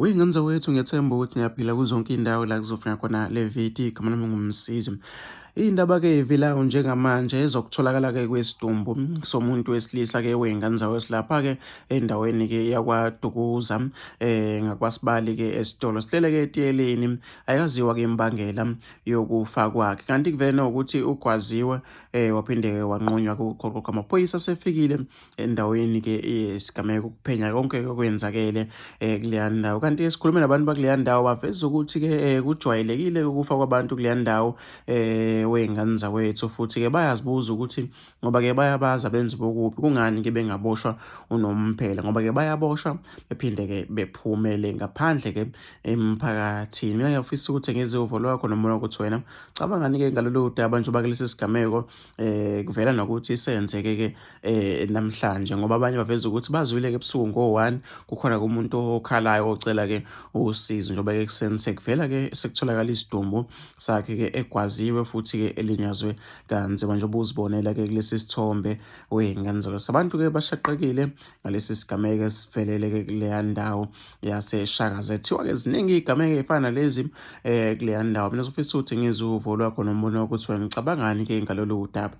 Uyingenza wethu ngethemba ukuthi ngiyaphila kuzonke indawo la kuzofika khona le video igama lami ngumsizi. Indaba-ke evilayo njengamanje ezokutholakala-ke kwesidumbu somuntu wesilisa-ke wey'ngane zawethu lapha-ke endaweni-ke yakwaDukuza ngakwasibali-ke esitolo silele-ke etiyeleni ayaziwa-ke imbangela yokufa kwakhe. Kanti kuvele nokuthi ugwaziwe waphinde-ke wanqunywa kuqoqo amaphoyisa asefikile endaweni-ke yesigameko ukuphenya konke okwenzakele kuleya ndawo. Kanti-ke sikhulume nabantu bakuleya ndawo baveza ukuthi-ke kujwayelekile ukufa kwabantu kuleya ndawo wey'ngane zawethu, futhi-ke bayazibuza ukuthi ngoba-ke bayabazi abenzi bokubi kungani-ke bengaboshwa unomphela, ngoba-ke bayaboshwa bephinde-ke bephumele ngaphandle-ke emphakathini. Mina ngiyafisa ukuthi ngizwe uvo lwakho noma ukuthi wena cabangani-ke ngalolu daba njengoba kulesi sigameko kuvela nokuthi senzeke-ke namhlanje, ngoba abanye baveza ukuthi bazwile-ke ebusuku ngo-1 kukhona umuntu okhalayo ocela-ke usizo njengoba-ke ekuseni sekuvela-ke sekutholakala isidumbu sakhe-ke egwaziwe futhi-ke elinyazwe kanzima njengoba uzibonela-ke kulesi sithombe wey'ngane zawethu. Abantu-ke bashaqekile ngalesi sigameko esivelele-ke kuleya ndawo yaseshakaza. Kuthiwa-ke ziningi iy'gameko ey'fana nalezi kuleya ndawo. Mina ngifisa ukuthi ngizwe uvo lwakho nombono ukuthi wena ucabangani-ke ngalolu daba.